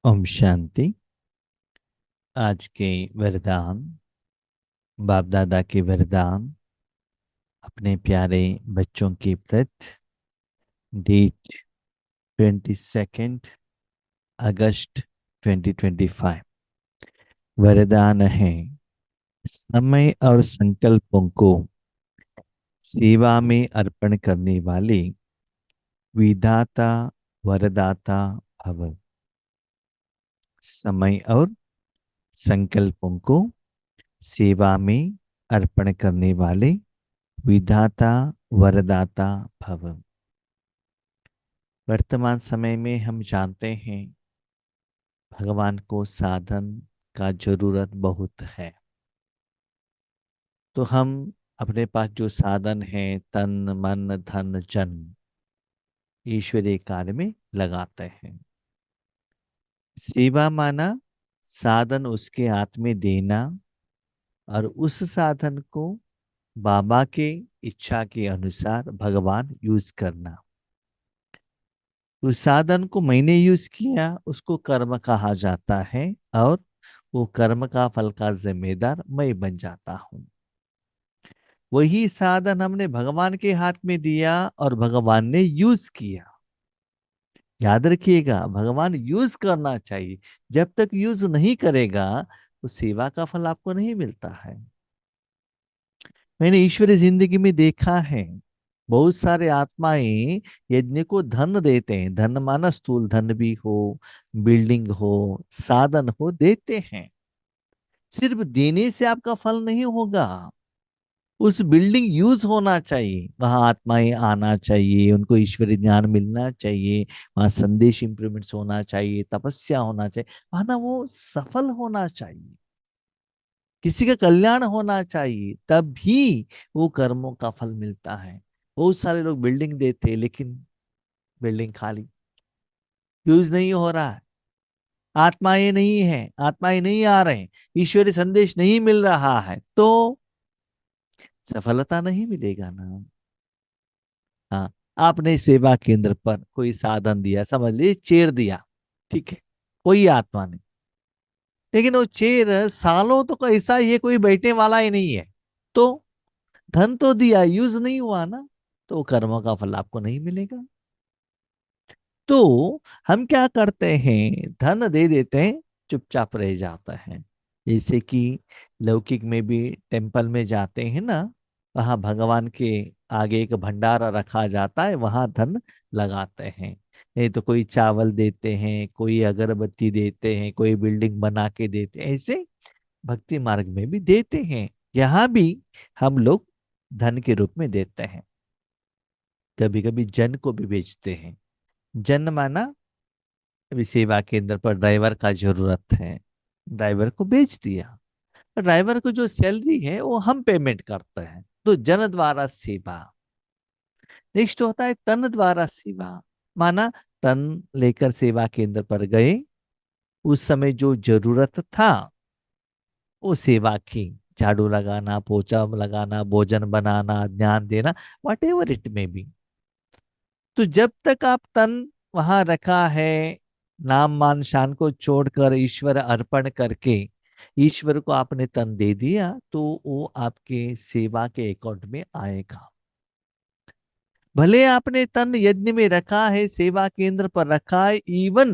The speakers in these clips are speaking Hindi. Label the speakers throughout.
Speaker 1: ओम शांति। आज के वरदान, बाप दादा के वरदान अपने प्यारे बच्चों के प्रति। डेट 22 अगस्त 2025। वरदान है, समय और संकल्पों को सेवा में अर्पण करने वाले विधाता वरदाता भव। समय और संकल्पों को सेवा में अर्पण करने वाले विधाता वरदाता भव। वर्तमान समय में हम जानते हैं भगवान को साधन का जरूरत बहुत है। तो हम अपने पास जो साधन है, तन मन धन जन, ईश्वरीय कार्य में लगाते हैं। सेवा माना साधन उसके हाथ में देना और उस साधन को बाबा के इच्छा के अनुसार भगवान यूज करना। उस साधन को मैंने यूज किया, उसको कर्म कहा जाता है और वो कर्म का फल का जिम्मेदार मैं बन जाता हूँ। वही साधन हमने भगवान के हाथ में दिया और भगवान ने यूज किया। याद रखिएगा, भगवान यूज करना चाहिए। जब तक यूज नहीं करेगा तो सेवा का फल आपको नहीं मिलता है। मैंने ईश्वरी जिंदगी में देखा है, बहुत सारे आत्माएं यज्ञ को धन देते हैं। धन माना स्थूल धन भी हो, बिल्डिंग हो, साधन हो, देते हैं। सिर्फ देने से आपका फल नहीं होगा, उस बिल्डिंग यूज होना चाहिए, वहां आत्माएं आना चाहिए, उनको ईश्वरी ज्ञान मिलना चाहिए, वहां संदेश इंप्रूवमेंट्स होना चाहिए, तपस्या होना चाहिए, वहां ना वो सफल होना चाहिए, किसी का कल्याण होना चाहिए, तभी वो कर्मों का फल मिलता है। बहुत सारे लोग बिल्डिंग देते हैं लेकिन बिल्डिंग खाली, यूज नहीं हो रहा है। आत्माएं नहीं है, आत्माएं नहीं आ रहे हैं, ईश्वरी संदेश नहीं मिल रहा है, तो सफलता नहीं मिलेगा ना। हाँ, आपने सेवा केंद्र पर कोई साधन दिया, समझ लीजिए चेयर दिया, ठीक है, कोई आत्मा नहीं, लेकिन वो चेयर सालों तो ऐसा ही है, कोई बैठने वाला ही नहीं है, तो धन तो दिया, यूज नहीं हुआ ना, तो कर्मों का फल आपको नहीं मिलेगा। तो हम क्या करते हैं, धन दे देते हैं, चुपचाप रह जाता है। जैसे कि लौकिक में भी टेम्पल में जाते हैं ना, वहां भगवान के आगे एक भंडारा रखा जाता है, वहां धन लगाते हैं। नहीं तो कोई चावल देते हैं, कोई अगरबत्ती देते हैं, कोई बिल्डिंग बना के देते हैं, ऐसे भक्ति मार्ग में भी देते हैं। यहाँ भी हम लोग धन के रूप में देते हैं। कभी कभी जन को भी बेचते हैं। जन माना, अभी सेवा केंद्र पर ड्राइवर का जरूरत है, ड्राइवर को बेच दिया। ड्राइवर को जो सैलरी है वो हम पेमेंट करते हैं, तो जन द्वारा सेवा। नेक्स्ट होता है तन द्वारा सेवा। माना तन लेकर सेवा केंद्र पर गए, उस समय जो जरूरत था वो सेवा की, झाड़ू लगाना, पोछा लगाना, भोजन बनाना, ज्ञान देना, वट एवर इट में बी। तो जब तक आप तन वहां रखा है, नाम मान शान को छोड़कर ईश्वर अर्पण करके ईश्वर को आपने तन दे दिया, तो वो आपके सेवा के अकाउंट में आएगा। भले आपने तन यज्ञ में रखा है, सेवा केंद्र पर रखा है, इवन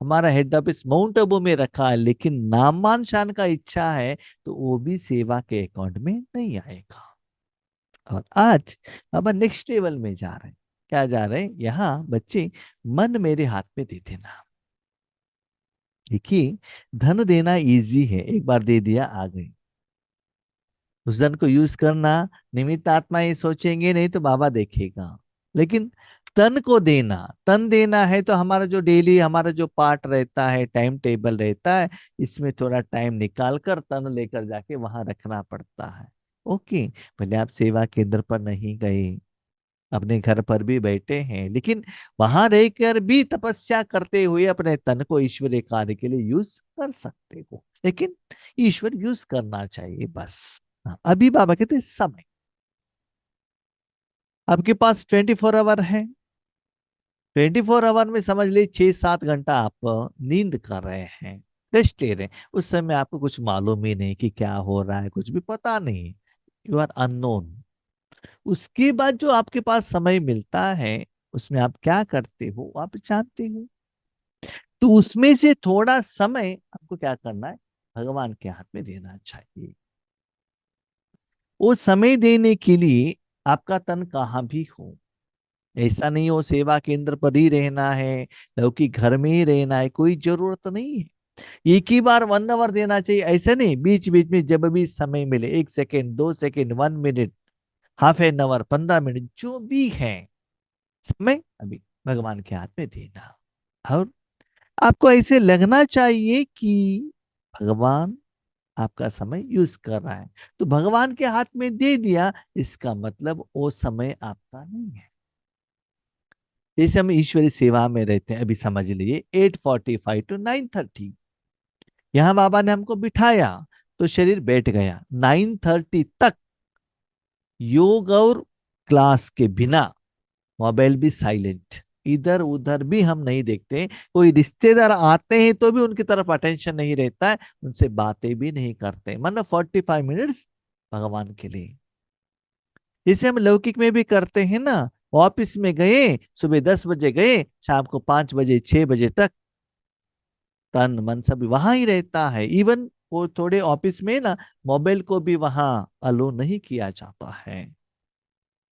Speaker 1: हमारा हेड ऑफिस माउंट आबू में रखा है, लेकिन नाम मान शान का इच्छा है तो वो भी सेवा के अकाउंट में नहीं आएगा। और आज अब नेक्स्ट लेवल में जा रहे हैं। क्या जा रहे हैं, यहाँ बच्चे मन मेरे हाथ में दे देना। देखिए, धन देना इजी है, एक बार दे दिया आ गई। उस धन को यूज करना, निमित्त आत्मा ये सोचेंगे नहीं तो बाबा देखेगा। लेकिन तन को देना, तन देना है तो हमारा जो डेली हमारा जो पार्ट रहता है, टाइम टेबल रहता है, इसमें थोड़ा टाइम निकाल कर तन लेकर जाके वहां रखना पड़ता है। ओके, भले आप सेवा केंद्र पर नहीं गए, अपने घर पर भी बैठे हैं, लेकिन वहां रहकर भी तपस्या करते हुए अपने तन को ईश्वरीय कार्य के लिए यूज कर सकते हो, लेकिन ईश्वर यूज करना चाहिए बस। हाँ, अभी बाबा कहते हैं, समय आपके पास 24 आवर है। 24 आवर में समझ लीजिए 6-7 घंटा आप नींद कर रहे हैं, रेस्ट ले रहे हैं। उस समय आपको कुछ मालूम ही नहीं कि क्या हो रहा है, कुछ भी पता नहीं, यू आर अननोन। उसके बाद जो आपके पास समय मिलता है, उसमें आप क्या करते हो आप जानते हो। तो उसमें से थोड़ा समय आपको क्या करना है, भगवान के हाथ में देना चाहिए। वो समय देने के लिए आपका तन कहाँ भी हो, ऐसा नहीं हो सेवा केंद्र पर ही रहना है, लौकिक घर में ही रहना है, कोई जरूरत नहीं है। एक ही बार 1 आवर देना चाहिए ऐसा नहीं, बीच बीच में जब भी समय मिले, 1 second, 2 second, 1 minute, half an hour, 15 minute, जो भी है समय अभी भगवान के हाथ में देना। और आपको ऐसे लगना चाहिए कि भगवान आपका समय यूज कर रहा है, तो भगवान के हाथ में दे दिया, इसका मतलब वो समय आपका नहीं है। जैसे हम ईश्वरी सेवा में रहते हैं, अभी समझ लीजिए 8:45 to 9:30, यहाँ बाबा ने हमको बिठाया तो शरीर बैठ गया। 9:30 तक योग और क्लास के बिना मोबाइल भी साइलेंट, इधर उधर भी हम नहीं देखते। कोई रिश्तेदार आते हैं तो भी उनकी तरफ अटेंशन नहीं रहता है, उनसे बातें भी नहीं करते, मतलब 45 मिनट्स भगवान के लिए। जैसे हम लौकिक में भी करते हैं ना, ऑफिस में गए, सुबह 10 बजे गए, शाम को 5 बजे 6 बजे तक तन मन सब वहां ही रहता है। इवन वो थोड़े ऑफिस में ना मोबाइल को भी वहां अलो नहीं किया जाता है।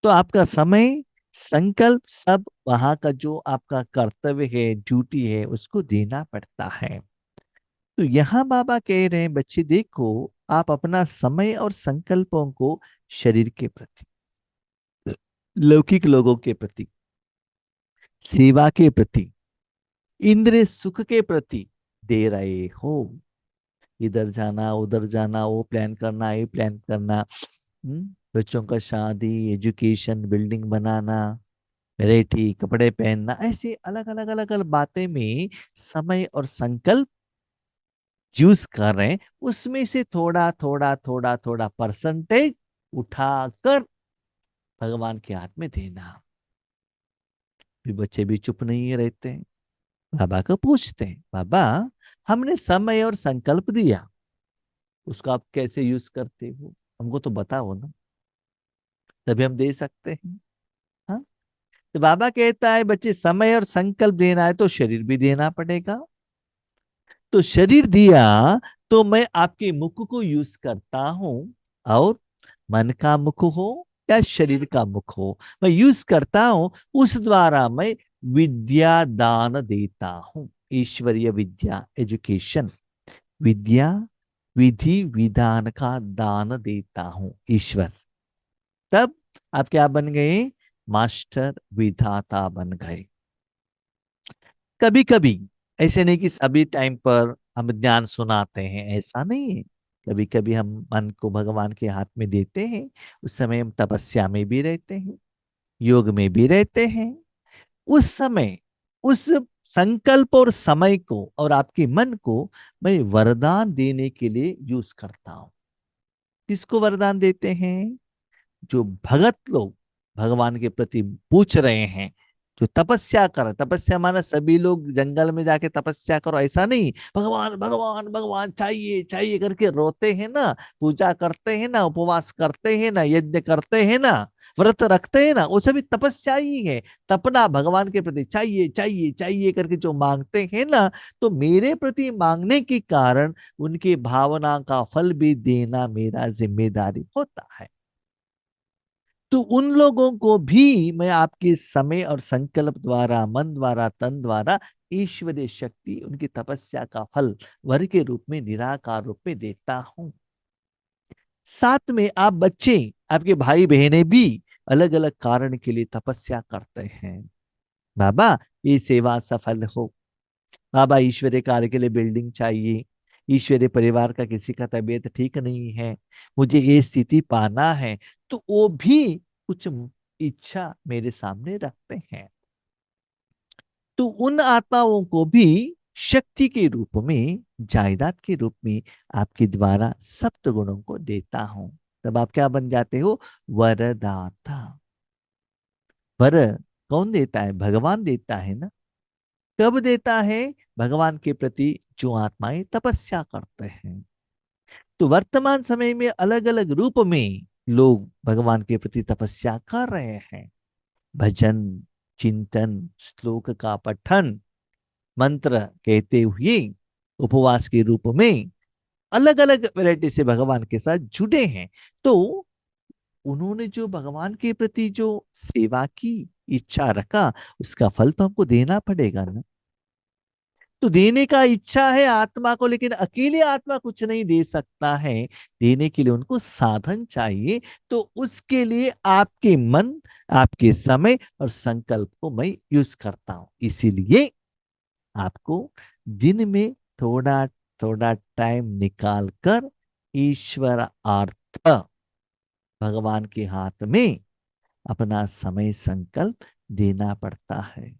Speaker 1: तो आपका समय, संकल्प सब वहां का जो आपका कर्तव्य है, ड्यूटी है, उसको देना पड़ता है। तो यहाँ बाबा कह रहे हैं बच्चे देखो, आप अपना समय और संकल्पों को शरीर के प्रति, लौकिक लोगों के प्रति, सेवा के प्रति, इंद्रिय सुख के प्रति दे रहे हो। इधर जाना उधर जाना, वो प्लान करना ये प्लान करना, बच्चों का शादी, एजुकेशन, बिल्डिंग बनाना, वैरायटी कपड़े पहनना, ऐसे अलग अलग अलग अलग बातें में समय और संकल्प यूज कर रहे हैं। उसमें से थोड़ा थोड़ा थोड़ा थोड़ा परसेंटेज उठाकर भगवान के हाथ में देना। भी बच्चे भी चुप नहीं रहते हैं, बाबा को पूछते हैं, बाबा हमने समय और संकल्प दिया, उसको आप कैसे यूज करते हो, हमको तो बताओ ना, तभी हम दे सकते हैं। हाँ, तो बाबा कहता है बच्चे समय और संकल्प देना है तो शरीर भी देना पड़ेगा। तो शरीर दिया तो मैं आपके मुख को यूज करता हूं, और मन का मुख हो या शरीर का मुख हो, मैं यूज करता हूं, उस द्वारा मैं विद्या दान देता हूं। ईश्वरीय विद्या, एजुकेशन, विद्या, विधि विधान का दान देता हूं ईश्वर। तब आप क्या बन गए, मास्टर विधाता बन गए। कभी कभी, ऐसे नहीं कि सभी टाइम पर हम ज्ञान सुनाते हैं, ऐसा नहीं है। कभी कभी हम मन को भगवान के हाथ में देते हैं, उस समय हम तपस्या में भी रहते हैं, योग में भी रहते हैं। उस समय, उस संकल्प और समय को और आपके मन को मैं वरदान देने के लिए यूज करता हूं। किसको वरदान देते हैं, जो भगत लोग भगवान के प्रति पूछ रहे हैं, जो तपस्या कर, तपस्या माना सभी लोग जंगल में जाके तपस्या करो ऐसा नहीं, भगवान भगवान भगवान चाहिए चाहिए करके रोते हैं ना, पूजा करते हैं ना, उपवास करते हैं ना, यज्ञ करते हैं ना, व्रत रखते हैं ना, वो सभी तपस्या ही है। तपना भगवान के प्रति चाहिए चाहिए चाहिए करके जो मांगते हैं ना, तो मेरे प्रति मांगने के कारण उनकी भावना का फल भी देना मेरा जिम्मेदारी होता है। तो उन लोगों को भी मैं आपके समय और संकल्प द्वारा, मन द्वारा, तन द्वारा ईश्वरीय शक्ति, उनकी तपस्या का फल वर के रूप में, निराकार रूप में देता हूं। साथ में आप बच्चे, आपके भाई बहनें भी अलग अलग कारण के लिए तपस्या करते हैं। बाबा ये सेवा सफल हो, बाबा ईश्वरीय कार्य के लिए बिल्डिंग चाहिए, ईश्वरीय परिवार का किसी का तबीयत ठीक नहीं है, मुझे ये स्थिति पाना है, तो वो भी कुछ इच्छा मेरे सामने रखते हैं। तो उन आत्माओं को भी शक्ति के रूप में, जायदाद के रूप में आपके द्वारा सप्त गुणों को देता हूं। तब आप क्या बन जाते हो, वरदाता। वर कौन देता है? भगवान देता है ना। कब देता है? भगवान के प्रति जो आत्माएं तपस्या करते हैं। तो वर्तमान समय में अलग अलग रूप में लोग भगवान के प्रति तपस्या कर रहे हैं। भजन, चिंतन, श्लोक का पठन, मंत्र कहते हुए, उपवास के रूप में अलग अलग वैरायटी से भगवान के साथ जुड़े हैं। तो उन्होंने जो भगवान के प्रति जो सेवा की इच्छा रखा, उसका फल तो हमको देना पड़ेगा ना। तो देने का इच्छा है आत्मा को, लेकिन अकेले आत्मा कुछ नहीं दे सकता है। देने के लिए उनको साधन चाहिए। तो उसके लिए आपके मन, आपके समय और संकल्प को मैं यूज करता हूं। इसीलिए आपको दिन में थोड़ा थोड़ा टाइम निकाल कर ईश्वर अर्थ, भगवान के हाथ में अपना समय संकल्प देना पड़ता है।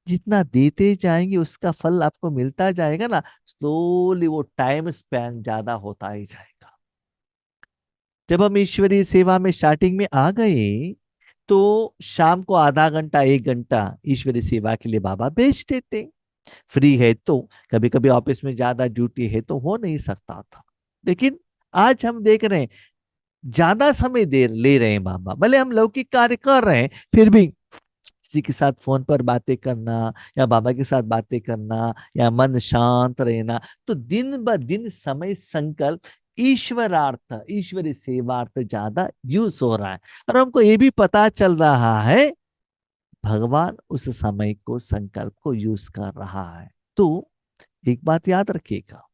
Speaker 1: जितना देते जाएंगे उसका फल आपको मिलता जाएगा ना। स्लोली वो टाइम स्पैन ज्यादा होता ही जाएगा। जब हम ईश्वरीय सेवा में स्टार्टिंग में आ गए, तो शाम को आधा घंटा 1 घंटा ईश्वरीय सेवा के लिए बाबा भेज देते। फ्री है तो, कभी कभी ऑफिस में ज्यादा ड्यूटी है तो हो नहीं सकता था। लेकिन आज हम देख रहे हैं ज्यादा समय दे ले रहे हैं बाबा। भले हम लौकिक कार्य कर रहे हैं, फिर भी किसी के साथ फोन पर बातें करना, या बाबा के साथ बातें करना, या मन शांत रहना, तो दिन ब दिन समय संकल्प ईश्वरार्थ, ईश्वरी सेवार्थ ज्यादा यूज हो रहा है। और हमको ये भी पता चल रहा है भगवान उस समय को, संकल्प को यूज कर रहा है। तो एक बात याद रखिएगा,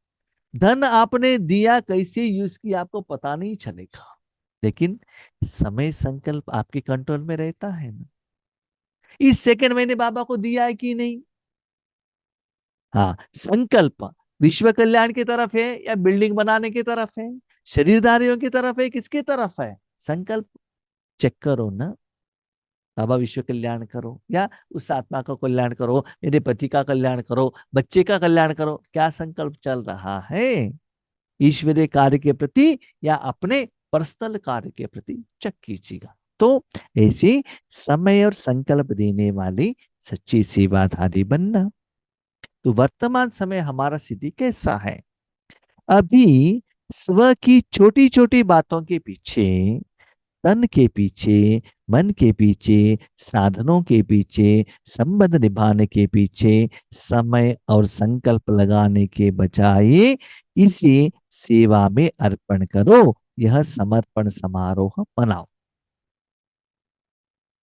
Speaker 1: धन आपने दिया कैसे यूज किया आपको पता नहीं चलेगा, लेकिन समय संकल्प आपके कंट्रोल में रहता है ना। इस सेकंड मैंने बाबा को दिया है कि नहीं? हाँ, संकल्प विश्व कल्याण की तरफ है या बिल्डिंग बनाने की तरफ है? शरीरधारियों की तरफ है, किसकी तरफ है? संकल्प चेक करो ना। बाबा विश्व कल्याण करो, या उस आत्मा का कल्याण करो, मेरे पति का कल्याण करो, बच्चे का कल्याण करो, क्या संकल्प चल रहा है? ईश्वरीय कार्य के प्रति या अपने पर्सनल कार्य के प्रति चेक कीजिएगा। तो ऐसे समय और संकल्प देने वाली सच्ची सेवाधारी बनना। तो वर्तमान समय हमारा स्थिति कैसा है? अभी स्व की छोटी छोटी बातों के पीछे, तन के पीछे, मन के पीछे, साधनों के पीछे, संबंध निभाने के पीछे समय और संकल्प लगाने के बजाय इसे सेवा में अर्पण करो। यह समर्पण समारोह मनाओ।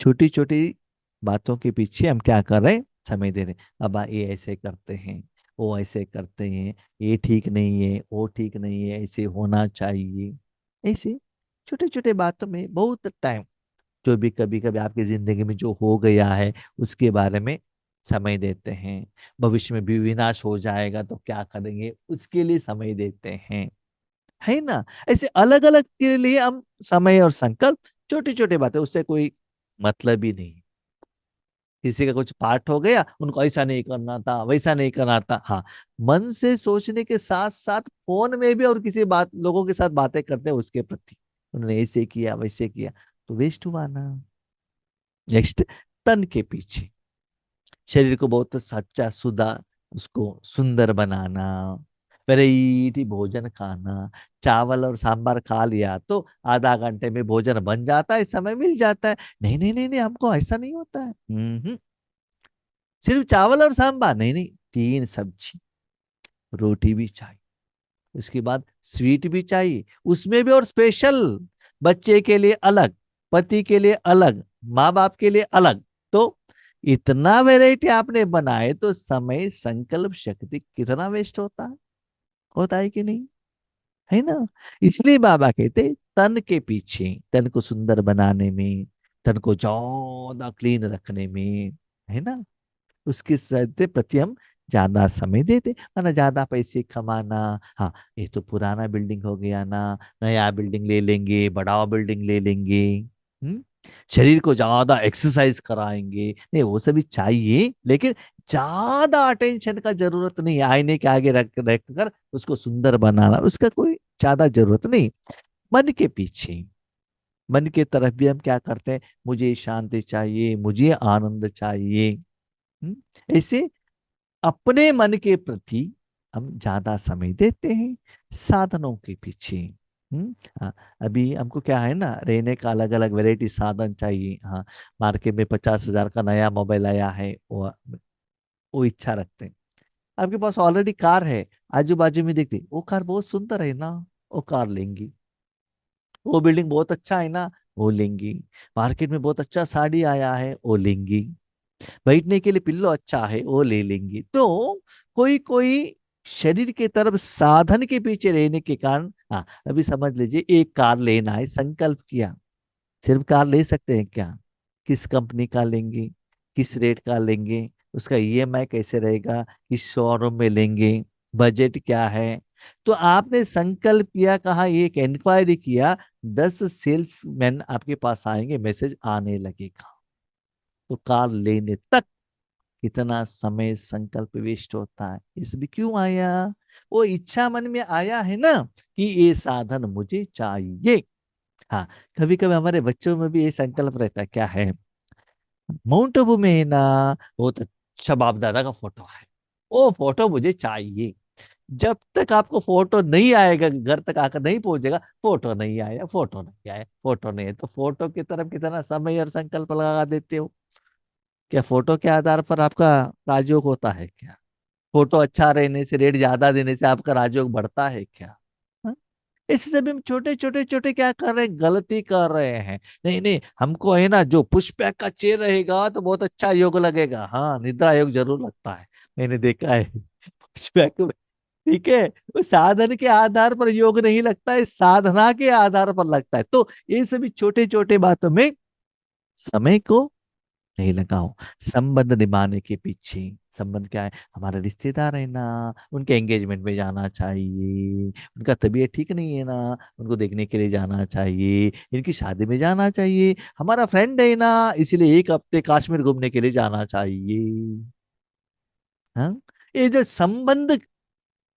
Speaker 1: छोटी छोटी बातों के पीछे हम क्या कर रहे हैं? समय दे रहे हैं। अब ये ऐसे करते हैं, वो ऐसे करते हैं, ये ठीक नहीं है, वो ठीक नहीं है, ऐसे होना चाहिए। ऐसे छोटे छोटे बातों में बहुत टाइम, जो भी कभी कभी आपकी जिंदगी में जो हो गया है उसके बारे में समय देते हैं। भविष्य में भी विनाश हो जाएगा तो क्या करेंगे, उसके लिए समय देते हैं, है ना। ऐसे अलग अलग के लिए हम समय और संकल्प, छोटी छोटी बातें, उससे कोई मतलब ही नहीं। किसी का कुछ पाठ हो गया, उनको ऐसा नहीं करना था, वैसा नहीं करना था। हाँ, मन से सोचने के साथ साथ फोन में भी और किसी बात, लोगों के साथ बातें करते हैं उसके प्रति, उन्होंने ऐसे किया वैसे किया, तो वेस्ट हुआ ना। नेक्स्ट, तन के पीछे, शरीर को बहुत सच्चा सुधा, उसको सुंदर बनाना, वैरायटी भोजन खाना। चावल और सांभर खा लिया तो आधा घंटे में भोजन बन जाता है, समय मिल जाता है। नहीं नहीं नहीं नहीं, हमको ऐसा नहीं होता है। सिर्फ चावल और सांभर नहीं, नहीं, 3 सब्जी, रोटी भी चाहिए, उसके बाद स्वीट भी चाहिए, उसमें भी और स्पेशल, बच्चे के लिए अलग, पति के लिए अलग, माँ बाप के लिए अलग। तो इतना वैरायटी आपने बनाए तो समय संकल्प शक्ति कितना वेस्ट होता है? होता है कि नहीं? है ना। इसलिए बाबा कहते तन के पीछे, तन को सुंदर बनाने में, तन को ज्यादा क्लीन रखने में, है ना, उसके प्रति हम ज्यादा समय देते। वरना ज्यादा पैसे कमाना, हाँ ये तो पुराना बिल्डिंग हो गया ना, नया बिल्डिंग ले लेंगे, बड़ा बिल्डिंग ले लेंगे। हम्म शरीर को ज्यादा एक्सरसाइज कराएंगे, नहीं वो सभी चाहिए, लेकिन ज्यादा अटेंशन का जरूरत नहीं है। आईने के आगे रख रख कर उसको सुंदर बनाना, उसका कोई ज्यादा जरूरत नहीं। मन के पीछे मन के तरफ भी हम क्या करते हैं, मुझे शांति चाहिए, मुझे आनंद चाहिए। हम्म, ऐसे अपने मन के प्रति हम ज्यादा समय देते हैं साधनों के पीछे। हम्म हाँ, अभी हमको क्या है ना, रहने का अलग अलग वैरायटी साधन चाहिए। हाँ, मार्केट में 50,000 का नया मोबाइल आया है, वो इच्छा रखते हैं। आपके पास ऑलरेडी कार है, आजू बाजू में देखते वो कार बहुत सुंदर है ना, वो कार लेंगी। वो बिल्डिंग बहुत अच्छा है ना, वो लेंगी। मार्केट में बहुत अच्छा साड़ी आया है, वो लेंगी। बैठने के लिए पिल्लो अच्छा है, वो ले लेंगी। तो कोई कोई शरीर के तरफ साधन के पीछे रहने के कारण, हाँ अभी समझ लीजिए एक कार लेना है, संकल्प किया। सिर्फ कार ले सकते हैं क्या? किस कंपनी का लेंगे, किस रेट का लेंगे, उसका ईएमआई कैसे रहेगा, किस शोरूम में लेंगे, बजट क्या है। तो आपने संकल्प किया, कहा एक इंक्वायरी किया, 10 सेल्समैन आपके पास आएंगे, मैसेज आने लगेगा। तो कार लेने तक कितना समय संकल्प वेस्ट होता है। इस भी क्यों आया? वो इच्छा मन में आया है ना, कि ये साधन मुझे चाहिए। हाँ, कभी कभी हमारे बच्चों में भी ये संकल्प रहता है, क्या है, माउंट आबू में है ना, वो तो शबाब दादा का फोटो है, वो फोटो मुझे चाहिए। जब तक आपको फोटो नहीं आएगा, घर तक आकर नहीं पहुंचेगा, फोटो नहीं आया, फोटो नहीं आया, फोटो नहीं है, तो फोटो की तरफ कितना समय और संकल्प लगा देते हो। क्या फोटो के आधार पर आपका राजयोग होता है क्या? फोटो अच्छा रहने से, रेट ज्यादा देने से आपका राजयोग बढ़ता है क्या? हाँ? इस सब हम छोटे छोटे छोटे क्या कर रहे हैं, गलती कर रहे हैं। नहीं नहीं, हमको है ना जो पुष्पैक का चेयर रहेगा तो बहुत अच्छा योग लगेगा। हाँ, निद्रा योग जरूर लगता है, मैंने देखा है पुष्पैक में। ठीक है, वो साधन के आधार पर योग नहीं लगता है, साधना के आधार पर लगता है। तो ये सभी छोटे छोटे बातों में समय को नहीं लगाओ। संबंध निभाने के पीछे, संबंध क्या है, हमारे रिश्तेदार है ना, उनके एंगेजमेंट में जाना चाहिए, उनका तबीयत ठीक नहीं है ना, उनको देखने के लिए जाना चाहिए, इनकी शादी में जाना चाहिए, हमारा फ्रेंड है ना, इसीलिए एक हफ्ते कश्मीर घूमने के लिए जाना चाहिए। हाँ, ये जो संबंध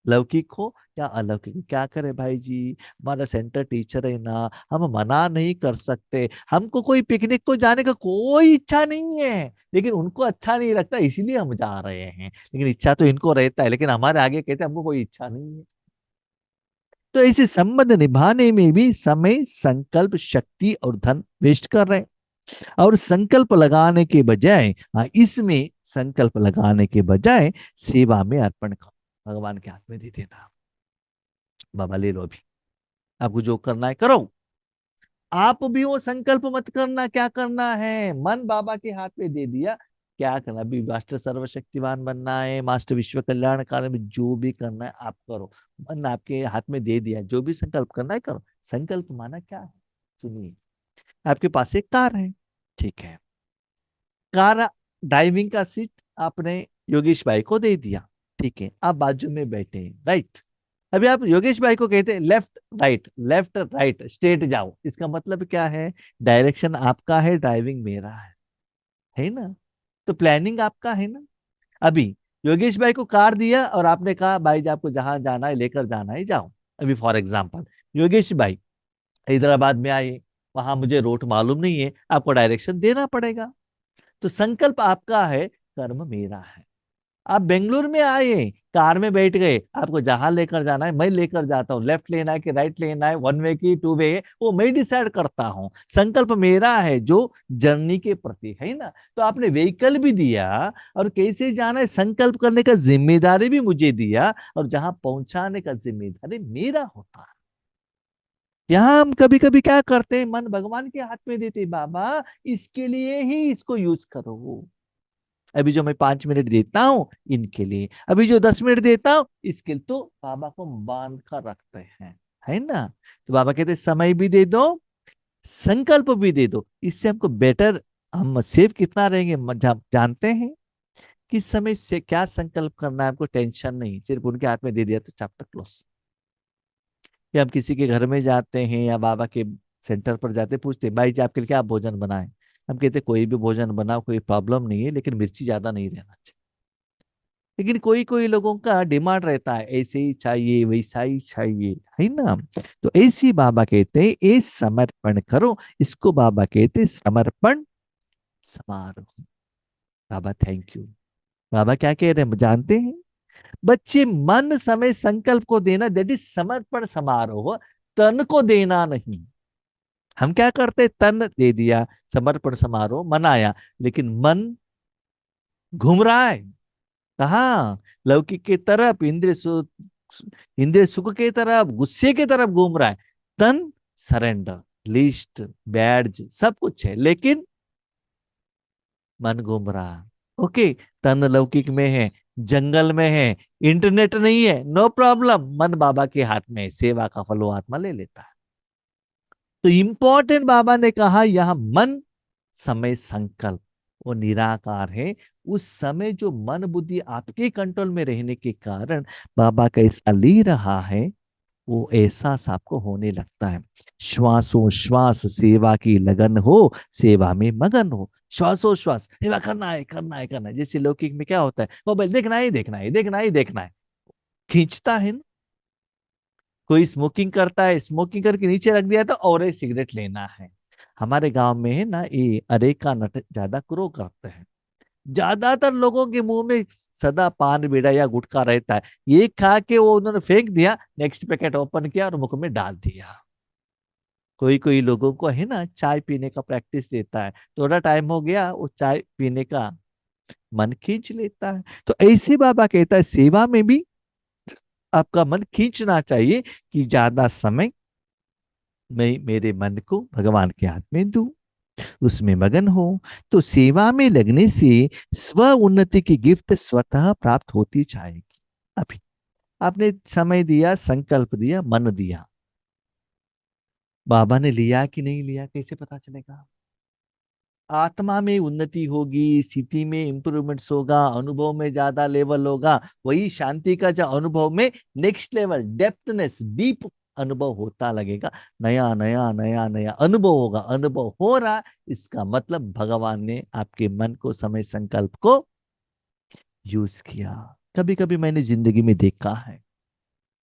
Speaker 1: लौकिक हो या अलौकिक हो, क्या करे भाई जी, हमारा सेंटर टीचर है ना, हम मना नहीं कर सकते। हमको कोई पिकनिक को जाने का कोई इच्छा नहीं है, लेकिन उनको अच्छा नहीं लगता इसीलिए हम जा रहे हैं। लेकिन इच्छा तो इनको रहता है, लेकिन हमारे आगे कहते हैं हमको कोई इच्छा नहीं है। तो ऐसे संबंध निभाने में भी समय, संकल्प, शक्ति और धन वेस्ट कर रहे हैं। और संकल्प लगाने के बजाय, हाँ इसमें संकल्प लगाने के बजाय सेवा में अर्पण करो, भगवान के हाथ में दे देना। बाबा ले लो अभी, आपको जो करना है करो। आप भी वो संकल्प मत करना, क्या करना है, मन बाबा के हाथ में दे दिया। क्या करना, अभी मास्टर सर्वशक्तिवान बनना है, मास्टर विश्व कल्याणकारी में जो भी करना है आप करो। मन आपके हाथ में दे दिया, जो भी संकल्प करना है करो। संकल्प माना क्या है, सुनिए। आपके पास एक कार है, ठीक है, कार, ड्राइविंग का सीट आपने योगेश भाई को दे दिया, ठीक है, आप बाजू में बैठे हैं, राइट। अभी आप योगेश भाई को कहते हैं लेफ्ट राइट स्ट्रेट जाओ, इसका मतलब क्या है, डायरेक्शन आपका है, ड्राइविंग मेरा है ना। तो प्लानिंग आपका है ना। अभी योगेश भाई को कार दिया और आपने कहा भाई जी आपको जहां जाना है लेकर जाना है, जाओ। अभी फॉर एग्जाम्पल योगेश भाई हैदराबाद में आए, वहां मुझे रूट मालूम नहीं है, आपको डायरेक्शन देना पड़ेगा। तो संकल्प आपका है, कर्म मेरा है। आप बेंगलुरु में आए, कार में बैठ गए, आपको जहां लेकर जाना है मैं लेकर जाता हूँ, लेफ्ट लेना है कि राइट लेना है, वन वे की टू वे, वो मैं डिसाइड करता हूँ। संकल्प मेरा है, जो जर्नी के प्रति है ना। तो आपने व्हीकल भी दिया, और कैसे जाना है संकल्प करने का जिम्मेदारी भी मुझे दिया, और जहां पहुंचाने का जिम्मेदारी मेरा होता है। यहाँ हम कभी कभी क्या करते हैं, मन भगवान के हाथ में देते, बाबा इसके लिए ही इसको यूज करो। अभी जो मैं 5 मिनट देता हूँ इनके लिए, अभी जो 10 मिनट देता हूँ इसके लिए, तो बाबा को बांध कर रखते हैं, है ना। तो बाबा कहते हैं, समय भी दे दो, संकल्प भी दे दो, इससे हमको बेटर, हम सेफ कितना रहेंगे, जानते हैं किस समय से क्या संकल्प करना है, हमको टेंशन नहीं, सिर्फ उनके हाथ में दे दिया तो चैप्टर क्लोज। कि हम किसी के घर में जाते हैं या बाबा के सेंटर पर जाते, पूछते भाई जी आपके लिए क्या भोजन बनाए, हम कहते कोई भी भोजन बनाओ, कोई प्रॉब्लम नहीं है, लेकिन मिर्ची ज्यादा नहीं रहना चाहिए। लेकिन कोई कोई लोगों का डिमांड रहता है ऐसे ही चाहिए वैसा ही चाहिए, है ना। तो ऐसी बाबा कहते हैं ये समर्पण करो, इसको बाबा कहते हैं समर्पण समारोह। बाबा थैंक यू। बाबा क्या कह रहे हैं जानते हैं? बच्चे मन समय संकल्प को देना, दैट इज समर्पण समारोह, तन को देना नहीं। हम क्या करते, तन दे दिया, समर्पण समारोह मनाया, लेकिन मन घूम रहा है कहाँ? लौकिक की तरफ, इंद्रिय सुख की तरफ, गुस्से की तरफ घूम रहा है। तन सरेंडर, लिस्ट, बैड्ज सब कुछ है, लेकिन मन घूम रहा है। ओके, तन लौकिक में है, जंगल में है, इंटरनेट नहीं है, नो प्रॉब्लम, मन बाबा के हाथ में है, सेवा का फल वो आत्मा ले लेता है। तो इंपॉर्टेंट बाबा ने कहा यहां मन समय संकल्प, वो निराकार है। उस समय जो मन बुद्धि आपके कंट्रोल में रहने के कारण बाबा कैसा ले रहा है, वो एहसास आपको होने लगता है। श्वासोश्वास सेवा की लगन हो, सेवा में मगन हो। श्वासोश्वास सेवा करना है, करना है, करना है। जैसे लौकिक में क्या होता है, मोबाइल देखना है, देखना है, देखना है, देखना है, खींचता है ना। कोई स्मोकिंग करता है, स्मोकिंग करके नीचे रख दिया तो और एक सिगरेट लेना है। हमारे गांव में है ना, ये अरेका नट ज्यादा ग्रो करते हैं। ज्यादातर लोगों के मुंह में सदा पान बीड़ा या गुटखा रहता है, ये खा के वो उन्होंने फेंक दिया, नेक्स्ट पैकेट ओपन किया और मुख में डाल दिया। कोई कोई लोगों को है ना चाय पीने का प्रैक्टिस देता है, थोड़ा टाइम हो गया वो चाय पीने का मन खींच लेता है। तो ऐसे बाबा कहता है सेवा में भी आपका मन खींचना चाहिए कि ज्यादा समय मैं मेरे मन को भगवान के हाथ में दूं, उसमें मगन हो। तो सेवा में लगने से स्व उन्नति की गिफ्ट स्वतः प्राप्त होती जाएगी। अभी आपने समय दिया, संकल्प दिया, मन दिया, बाबा ने लिया कि नहीं लिया कैसे पता चलेगा? आत्मा में उन्नति होगी, स्थिति में इंप्रूवमेंट्स होगा, अनुभव में ज्यादा लेवल होगा, वही शांति का जो अनुभव में नेक्स्ट लेवल डेप्थनेस डीप अनुभव होता लगेगा। नया नया नया नया अनुभव होगा, अनुभव हो रहा, इसका मतलब भगवान ने आपके मन को, समय संकल्प को यूज किया। कभी कभी मैंने जिंदगी में देखा है,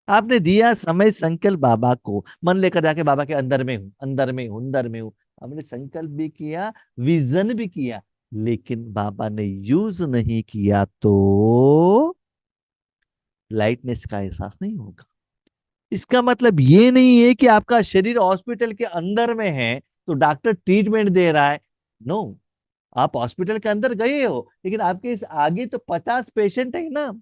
Speaker 1: आपने दिया समय संकल्प बाबा को, मन लेकर जाके बाबा के अंदर में हूं, अंदर में हूं, अंदर में हूं, हमने संकल्प भी किया, विजन भी किया, लेकिन बाबा ने यूज नहीं किया तो लाइटनेस का एहसास नहीं होगा। इसका मतलब ये नहीं है कि आपका शरीर हॉस्पिटल के अंदर में है तो डॉक्टर ट्रीटमेंट दे रहा है। नो, आप हॉस्पिटल के अंदर गए हो, लेकिन आपके इस आगे तो 50 पेशेंट है ना।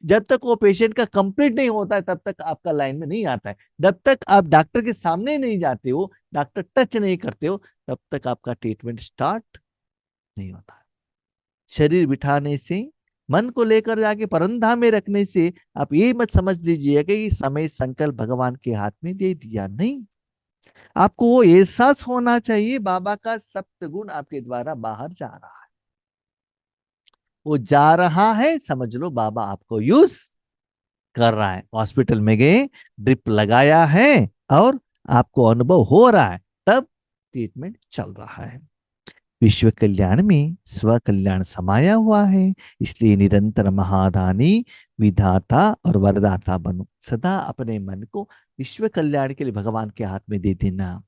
Speaker 1: जब तक वो पेशेंट का कंप्लीट नहीं होता है तब तक आपका लाइन में नहीं आता है। जब तक आप डॉक्टर के सामने नहीं जाते हो, डॉक्टर टच नहीं करते हो, तब तक आपका ट्रीटमेंट स्टार्ट नहीं होता है। शरीर बिठाने से, मन को लेकर जाके परंधा में रखने से आप ये मत समझ लीजिए कि समय संकल्प भगवान के हाथ में दे दिया, नहीं। आपको वो एहसास होना चाहिए बाबा का सप्त गुण आपके द्वारा बाहर जा रहा है, वो जा रहा है, समझ लो बाबा आपको यूज कर रहा है। हॉस्पिटल में गए, ड्रिप लगाया है और आपको अनुभव हो रहा है, तब ट्रीटमेंट चल रहा है। विश्व कल्याण में स्व कल्याण समाया हुआ है, इसलिए निरंतर महादानी विधाता और वरदाता बनो। सदा अपने मन को विश्व कल्याण के लिए भगवान के हाथ में दे देना।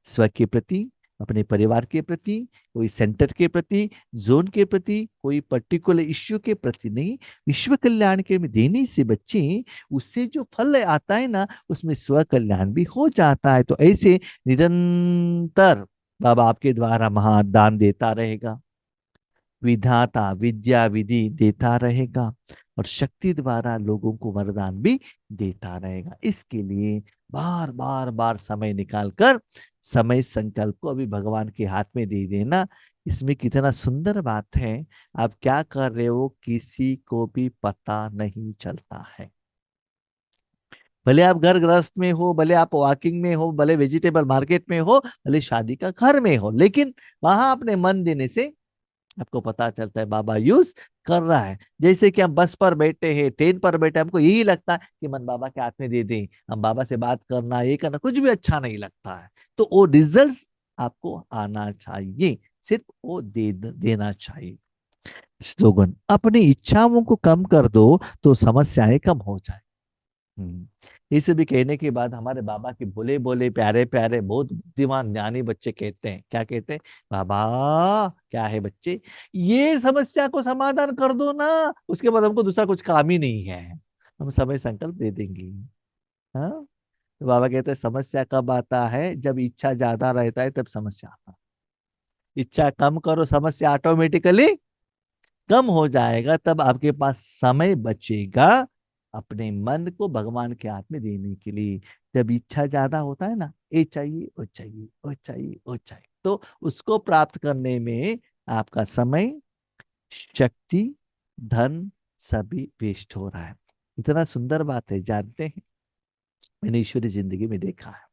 Speaker 1: स्व के प्रति, अपने परिवार के प्रति, कोई सेंटर के प्रति, जोन के प्रति, कोई पर्टिकुलर इश्यू के प्रति नहीं, विश्व कल्याण के में देने से बच्चे, उससे जो फल आता है ना उसमें स्व कल्याण भी हो जाता है। तो ऐसे निरंतर बाबा आपके द्वारा महादान देता रहेगा, विधाता विद्या विधि देता रहेगा, और शक्ति द्वारा लोगों को वरदान भी देता रहेगा। इसके लिए बार बार बार समय निकालकर समय संकल्प को अभी भगवान के हाथ में दे देना। इसमें कितना सुंदर बात है, आप क्या कर रहे हो किसी को भी पता नहीं चलता है। भले आप घर गृहस्थ में हो, भले आप वॉकिंग में हो, भले वेजिटेबल मार्केट में हो, भले शादी का घर में हो, लेकिन वहां अपने मन देने से आपको पता चलता है बाबा यूज कर रहा है। जैसे कि हम बस पर बैठे हैं, ट्रेन पर बैठे, हमको यही लगता है कि मन बाबा के हाथ में दे दें, हम बाबा से बात करना, ये करना कुछ भी अच्छा नहीं लगता है। तो वो रिजल्ट्स आपको आना चाहिए, सिर्फ वो देना चाहिए। स्लोगन, अपनी इच्छाओं को कम कर दो तो समस्याएं कम हो जाए। इस भी कहने के बाद हमारे बाबा के बोले बोले प्यारे प्यारे बहुत बुद्धिमान ज्ञानी बच्चे कहते हैं, क्या कहते हैं? बाबा, क्या है बच्चे, ये समस्या को समाधान कर दो ना, उसके बाद हमको दूसरा कुछ काम ही नहीं है, हम समय संकल्प दे देंगे। हाँ, तो बाबा कहते हैं समस्या कब आता है? जब इच्छा ज्यादा रहता है तब समस्या आता है। इच्छा कम करो, समस्या ऑटोमेटिकली कम हो जाएगा, तब आपके पास समय बचेगा अपने मन को भगवान के हाथ में देने के लिए। जब इच्छा ज्यादा होता है ना, ये चाहिए वो चाहिए वो चाहिए वो चाहिए, तो उसको प्राप्त करने में आपका समय, शक्ति, धन सभी वेस्ट हो रहा है। इतना सुंदर बात है, जानते हैं मैंने ईश्वरी जिंदगी में देखा है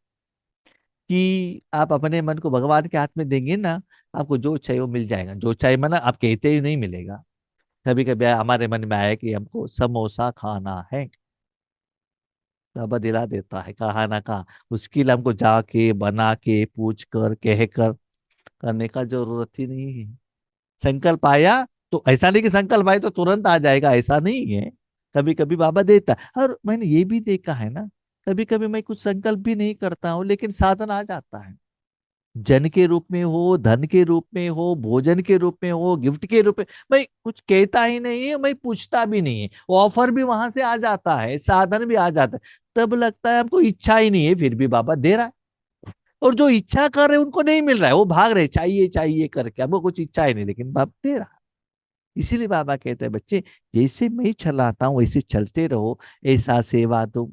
Speaker 1: कि आप अपने मन को भगवान के हाथ में देंगे ना, आपको जो चाहिए वो मिल जाएगा। जो चाहिए माना आप कहते ही नहीं मिलेगा। कभी कभी हमारे मन में आया कि हमको समोसा खाना है, बाबा दिला देता है, कहा ना कहा। उसके लिए हमको जाके बना के पूछ कर कह कर करने का जरूरत ही नहीं है। संकल्प आया तो ऐसा नहीं कि संकल्प आए तो तुरंत आ जाएगा, ऐसा नहीं है। कभी कभी बाबा देता है, और मैंने ये भी देखा है ना, कभी कभी मैं कुछ संकल्प भी नहीं करता हूँ लेकिन साधन आ जाता है। जन के रूप में हो, धन के रूप में हो, भोजन के रूप में हो, गिफ्ट के रूप में, मैं कुछ कहता ही नहीं है, मैं पूछता भी नहीं है, ऑफर भी वहां से आ जाता है, साधन भी आ जाता है। तब लगता है हमको इच्छा ही नहीं है, फिर भी बाबा दे रहा है। और जो इच्छा कर रहे हैं उनको नहीं मिल रहा है, वो भाग रहे चाहिए चाहिए करके, हमको कुछ इच्छा ही नहीं, लेकिन बाबा दे रहा है। इसीलिए बाबा कहते हैं बच्चे, जैसे मैं चलाता हूँ वैसे चलते रहो, ऐसा सेवा दो,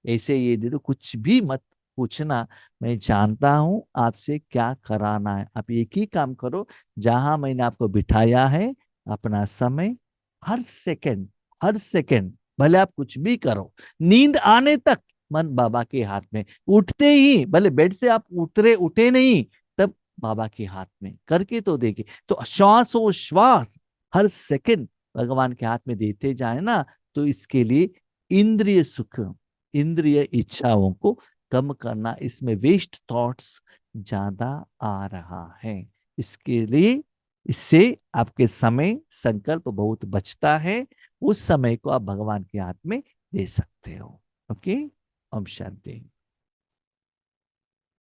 Speaker 1: ऐसे ये दे दो, कुछ भी मत पूछना। मैं जानता हूं आपसे क्या कराना है, आप एक ही काम करो, जहां मैंने आपको बिठाया है, अपना समय, हर सेकंड, हर सेकंड, भले आप कुछ भी करो, नींद आने तक मन बाबा के हाथ में, उठते ही भले बेड से आप उतरे उठे नहीं, तब बाबा के हाथ में करके तो देखिए, तो श्वासोश्वास हर सेकंड भगवान के हाथ में देते जाए ना, तो इसके लिए इंद्रिय सुख, इंद्रिय इच्छाओं को कम करना, इसमें वेस्ट थॉट्स ज्यादा आ रहा है। इसके लिए, इससे आपके समय संकल्प बहुत बचता है, उस समय को आप भगवान के हाथ में दे सकते हो। ओके, ओम शांति।